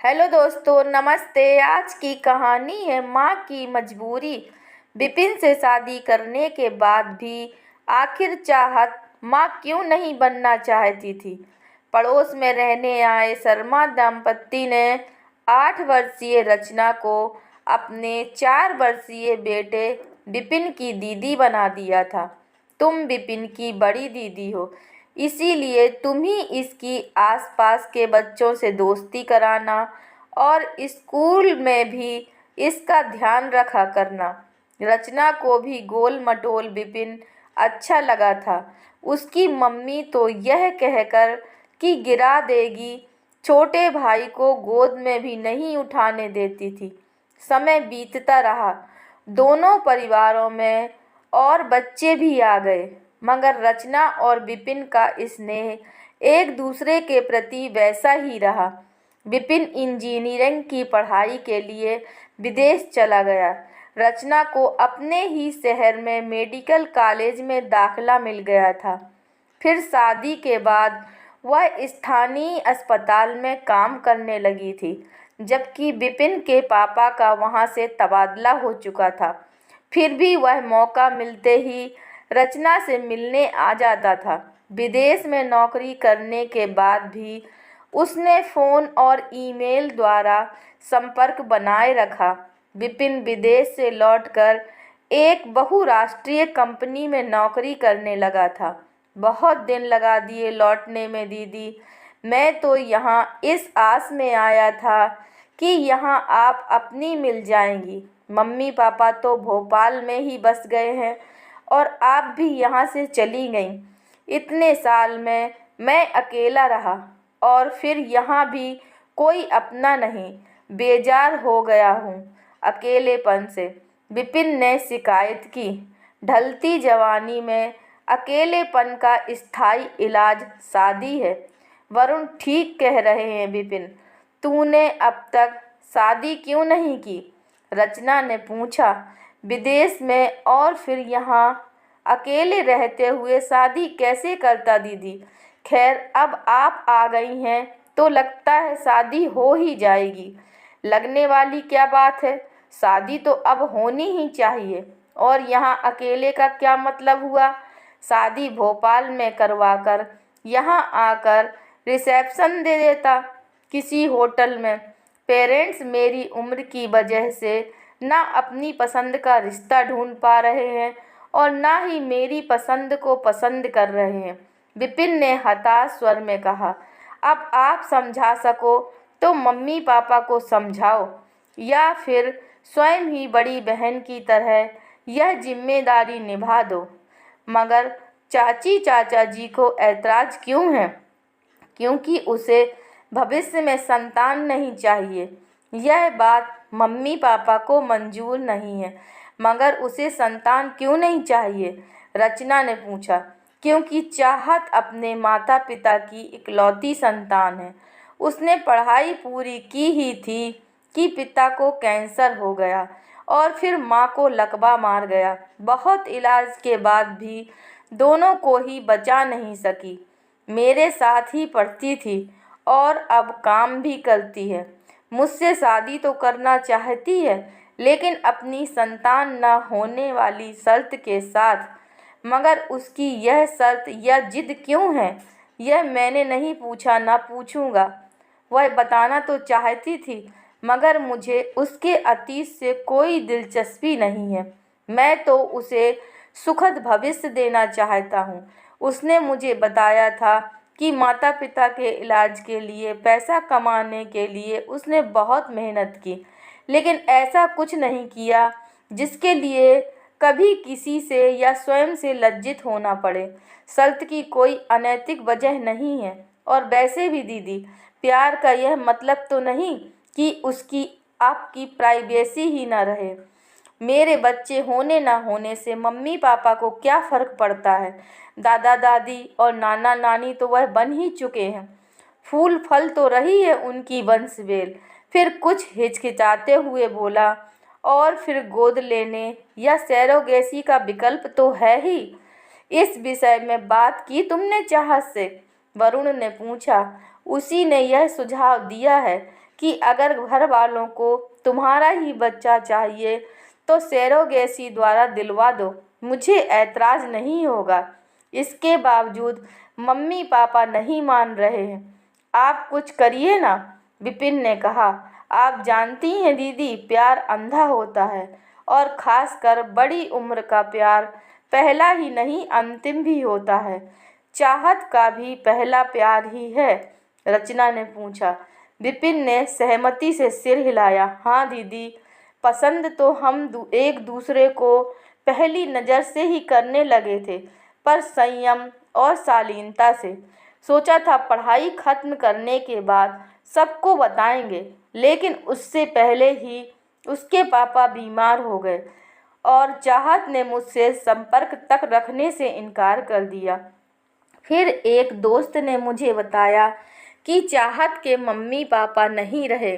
Hello दोस्तों, नमस्ते। आज की कहानी है माँ की मजबूरी। विपिन से शादी करने के बाद भी आखिर चाहत माँ क्यों नहीं बनना चाहती थी। पड़ोस में रहने आए शर्मा दंपत्ति ने 8 वर्षीय रचना को अपने 4 वर्षीय बेटे विपिन की दीदी बना दिया था। तुम विपिन की बड़ी दीदी हो, इसीलिए तुम ही इसकी आसपास के बच्चों से दोस्ती कराना और स्कूल में भी इसका ध्यान रखा करना। रचना को भी गोल मटोल विपिन अच्छा लगा था। उसकी मम्मी तो यह कहकर कि गिरा देगी, छोटे भाई को गोद में भी नहीं उठाने देती थी। समय बीतता रहा, दोनों परिवारों में और बच्चे भी आ गए, मगर रचना और विपिन का स्नेह एक दूसरे के प्रति वैसा ही रहा। विपिन इंजीनियरिंग की पढ़ाई के लिए विदेश चला गया। रचना को अपने ही शहर में मेडिकल कॉलेज में दाखिला मिल गया था। फिर शादी के बाद वह स्थानीय अस्पताल में काम करने लगी थी, जबकि विपिन के पापा का वहां से तबादला हो चुका था। फिर भी वह मौका मिलते ही रचना से मिलने आ जाता था। विदेश में नौकरी करने के बाद भी उसने फ़ोन और ईमेल द्वारा संपर्क बनाए रखा। विपिन विदेश से लौटकर एक बहुराष्ट्रीय कंपनी में नौकरी करने लगा था। बहुत दिन लगा दिए लौटने में दीदी। मैं तो यहाँ इस आस में आया था कि यहाँ आप अपनी मिल जाएंगी। मम्मी पापा तो भोपाल में ही बस गए हैं और आप भी यहाँ से चली गईं। इतने साल में मैं अकेला रहा और फिर यहाँ भी कोई अपना नहीं। बेजार हो गया हूँ अकेलेपन से, विपिन ने शिकायत की। ढलती जवानी में अकेलेपन का स्थायी इलाज शादी है। वरुण ठीक कह रहे हैं विपिन। तूने अब तक शादी क्यों नहीं की? रचना ने पूछा। विदेश में और फिर यहाँ अकेले रहते हुए शादी कैसे करता दीदी? खैर, अब आप आ गई हैं तो लगता है शादी हो ही जाएगी। लगने वाली क्या बात है, शादी तो अब होनी ही चाहिए। और यहाँ अकेले का क्या मतलब हुआ? शादी भोपाल में करवाकर यहाँ आकर रिसेप्शन दे देता किसी होटल में। पेरेंट्स मेरी उम्र की वजह से ना अपनी पसंद का रिश्ता ढूंढ पा रहे हैं और ना ही मेरी पसंद को पसंद कर रहे हैं, विपिन ने हताश स्वर में कहा। अब आप समझा सको तो मम्मी पापा को समझाओ या फिर स्वयं ही बड़ी बहन की तरह यह जिम्मेदारी निभा दो। मगर चाची चाचा जी को ऐतराज क्यों है? क्योंकि उसे भविष्य में संतान नहीं चाहिए। यह बात मम्मी पापा को मंजूर नहीं है। मगर उसे संतान क्यों नहीं चाहिए? रचना ने पूछा। क्योंकि चाहत अपने माता पिता की इकलौती संतान है। उसने पढ़ाई पूरी की ही थी कि पिता को कैंसर हो गया और फिर माँ को लकवा मार गया। बहुत इलाज के बाद भी दोनों को ही बचा नहीं सकी। मेरे साथ ही पढ़ती थी और अब काम भी करती है। मुझसे शादी तो करना चाहती है, लेकिन अपनी संतान न होने वाली शर्त के साथ। मगर उसकी यह शर्त या जिद क्यों है, यह मैंने नहीं पूछा, ना पूछूंगा। वह बताना तो चाहती थी, मगर मुझे उसके अतीत से कोई दिलचस्पी नहीं है। मैं तो उसे सुखद भविष्य देना चाहता हूँ। उसने मुझे बताया था कि माता पिता के इलाज के लिए पैसा कमाने के लिए उसने बहुत मेहनत की, लेकिन ऐसा कुछ नहीं किया जिसके लिए कभी किसी से या स्वयं से लज्जित होना पड़े। शर्त की कोई अनैतिक वजह नहीं है। और वैसे भी दीदी, प्यार का यह मतलब तो नहीं कि उसकी आपकी प्राइवेसी ही ना रहे। मेरे बच्चे होने ना होने से मम्मी पापा को क्या फ़र्क पड़ता है? दादा दादी और नाना नानी तो वह बन ही चुके हैं। फूल फल तो रही है उनकी वंशवेल। फिर कुछ हिचकिचाते हुए बोला, और फिर गोद लेने या सैरोगेसी का विकल्प तो है ही। इस विषय में बात की तुमने चाहत से? वरुण ने पूछा। उसी ने यह सुझाव दिया है कि अगर घर वालों को तुम्हारा ही बच्चा चाहिए तो सरोगेसी द्वारा दिलवा दो, मुझे ऐतराज़ नहीं होगा। इसके बावजूद मम्मी पापा नहीं मान रहे हैं। आप कुछ करिए ना, विपिन ने कहा। आप जानती हैं दीदी, प्यार अंधा होता है और खासकर बड़ी उम्र का प्यार पहला ही नहीं अंतिम भी होता है। चाहत का भी पहला प्यार ही है? रचना ने पूछा। विपिन ने सहमति से सिर हिलाया। हाँ दीदी, पसंद तो हम एक दूसरे को पहली नज़र से ही करने लगे थे, पर संयम और शालीनता से। सोचा था पढ़ाई खत्म करने के बाद सबको बताएंगे, लेकिन उससे पहले ही उसके पापा बीमार हो गए और चाहत ने मुझसे संपर्क तक रखने से इनकार कर दिया। फिर एक दोस्त ने मुझे बताया कि चाहत के मम्मी पापा नहीं रहे।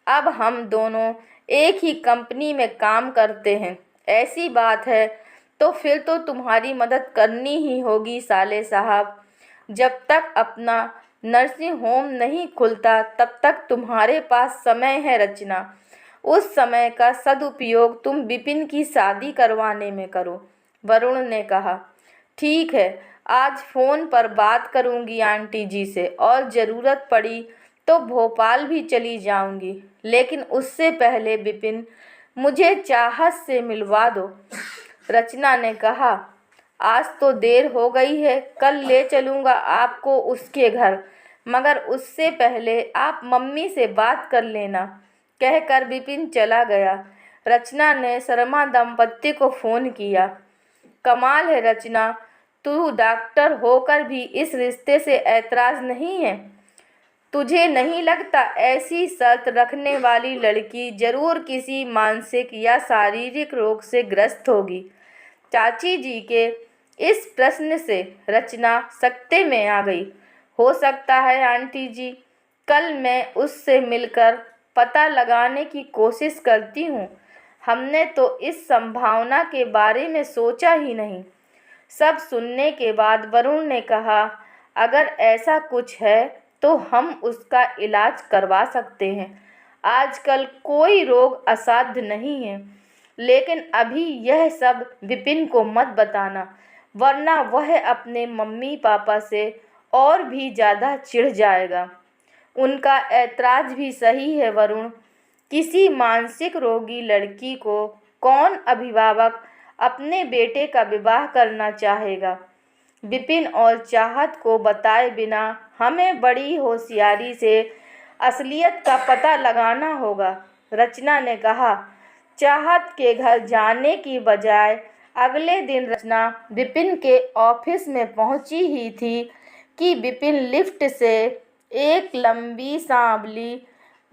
अब हम दोनों एक ही कंपनी में काम करते हैं। ऐसी बात है तो फिर तो तुम्हारी मदद करनी ही होगी साले साहब। जब तक अपना नर्सिंग होम नहीं खुलता तब तक तुम्हारे पास समय है रचना। उस समय का सदुपयोग तुम विपिन की शादी करवाने में करो, वरुण ने कहा। ठीक है, आज फ़ोन पर बात करूंगी आंटी जी से और ज़रूरत पड़ी तो भोपाल भी चली जाऊंगी, लेकिन उससे पहले विपिन मुझे चाहत से मिलवा दो, रचना ने कहा। आज तो देर हो गई है, कल ले चलूँगा आपको उसके घर, मगर उससे पहले आप मम्मी से बात कर लेना, कहकर विपिन चला गया। रचना ने शर्मा दंपत्ति को फ़ोन किया। कमाल है रचना, तू डॉक्टर होकर भी इस रिश्ते से ऐतराज़ नहीं है? तुझे नहीं लगता ऐसी शर्त रखने वाली लड़की जरूर किसी मानसिक या शारीरिक रोग से ग्रस्त होगी? चाची जी के इस प्रश्न से रचना सकते में आ गई। हो सकता है आंटी जी, कल मैं उससे मिलकर पता लगाने की कोशिश करती हूँ। हमने तो इस संभावना के बारे में सोचा ही नहीं। सब सुनने के बाद वरुण ने कहा, अगर ऐसा कुछ है तो हम उसका इलाज करवा सकते हैं। आजकल कोई रोग असाध्य नहीं है, लेकिन अभी यह सब विपिन को मत बताना, वरना वह अपने मम्मी पापा से और भी ज़्यादा चिढ़ जाएगा। उनका ऐतराज़ भी सही है वरुण, किसी मानसिक रोगी लड़की को कौन अभिभावक अपने बेटे का विवाह करना चाहेगा? विपिन और चाहत को बताए बिना हमें बड़ी होशियारी से असलियत का पता लगाना होगा, रचना ने कहा। चाहत के घर जाने की बजाय अगले दिन रचना विपिन के ऑफिस में पहुंची ही थी कि विपिन लिफ्ट से एक लंबी सांवली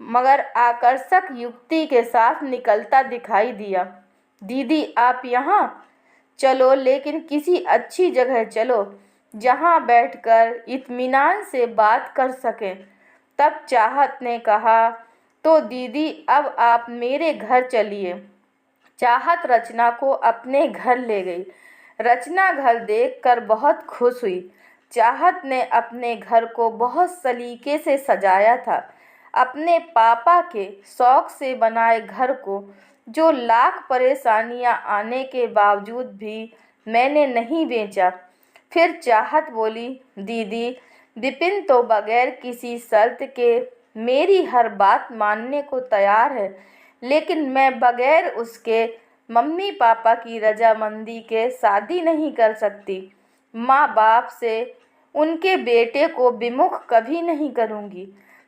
मगर आकर्षक युवती के साथ निकलता दिखाई दिया। दीदी आप यहाँ? चलो, लेकिन किसी अच्छी जगह चलो जहाँ बैठकर इत्मीनान से बात कर सकें। तब चाहत ने कहा, तो दीदी अब आप मेरे घर चलिए। चाहत रचना को अपने घर ले गई। रचना घर देखकर बहुत खुश हुई। चाहत ने अपने घर को बहुत सलीके से सजाया था। अपने पापा के शौक से बनाए घर को जो लाख परेशानियां आने के बावजूद भी मैंने नहीं बेचा। फिर चाहत बोली, दीदी विपिन तो बगैर किसी शर्त के मेरी हर बात मानने को तैयार है, लेकिन मैं बगैर उसके मम्मी पापा की रजामंदी के शादी नहीं कर सकती। माँ बाप से उनके बेटे को विमुख कभी नहीं करूँगी।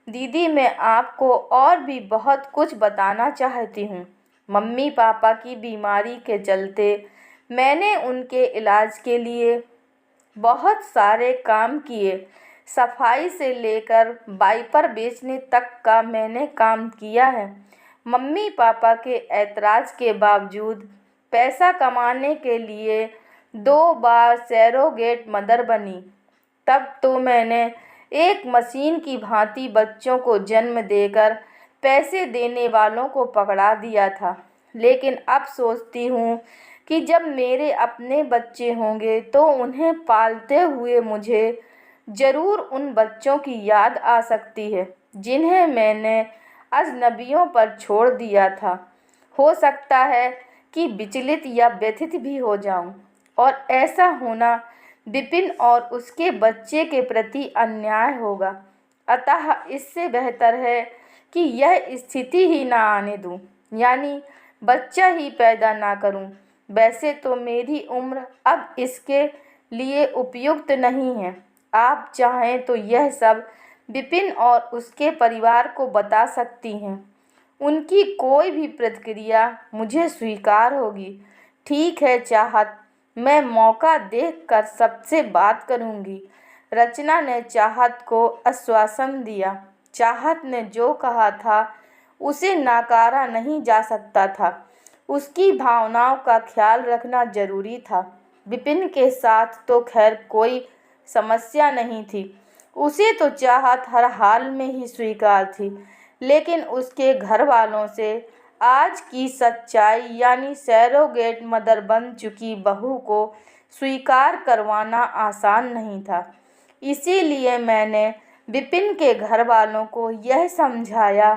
दीदी मैं आपको और भी बहुत कुछ बताना चाहती हूँ। मम्मी पापा की बीमारी के चलते मैंने उनके इलाज के लिए बहुत सारे काम किए। सफाई से लेकर वाइपर बेचने तक का मैंने काम किया है। मम्मी पापा के ऐतराज़ के बावजूद पैसा कमाने के लिए 2 बार सरोगेट मदर बनी। तब तो मैंने एक मशीन की भांति बच्चों को जन्म देकर पैसे देने वालों को पकड़ा दिया था। लेकिन अब सोचती हूँ कि जब मेरे अपने बच्चे होंगे तो उन्हें पालते हुए मुझे ज़रूर उन बच्चों की याद आ सकती है जिन्हें मैंने अजनबियों पर छोड़ दिया था। हो सकता है कि विचलित या व्यथित भी हो जाऊं, और ऐसा होना विपिन और उसके बच्चे के प्रति अन्याय होगा। अतः इससे बेहतर है कि यह स्थिति ही ना आने दूं, यानी बच्चा ही पैदा ना करूं। वैसे तो मेरी उम्र अब इसके लिए उपयुक्त नहीं है। आप चाहें तो यह सब विपिन और उसके परिवार को बता सकती हैं। उनकी कोई भी प्रतिक्रिया मुझे स्वीकार होगी। ठीक है चाहत, मैं मौका देखकर सबसे बात करूंगी। रचना ने चाहत को आश्वासन दिया। चाहत ने जो कहा था उसे नकारा नहीं जा सकता था। उसकी भावनाओं का ख्याल रखना जरूरी था। विपिन के साथ तो खैर कोई समस्या नहीं थी, उसे तो चाहत हर हाल में ही स्वीकार थी। लेकिन उसके घर वालों से आज की सच्चाई यानी सैरोगेट मदर बन चुकी बहू को स्वीकार करवाना आसान नहीं था। इसीलिए मैंने विपिन के घर वालों को यह समझाया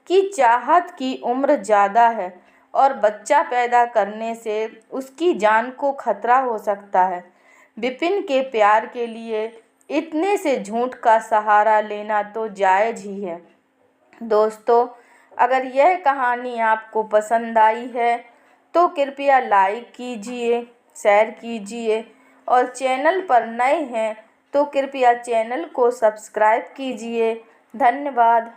कि चाहत की उम्र ज़्यादा है और बच्चा पैदा करने से उसकी जान को खतरा हो सकता है। विपिन के प्यार के लिए इतने से झूठ का सहारा लेना तो जायज़ ही है। दोस्तों, अगर यह कहानी आपको पसंद आई है तो कृपया लाइक कीजिए, शेयर कीजिए, और चैनल पर नए हैं तो कृपया चैनल को सब्सक्राइब कीजिए। धन्यवाद।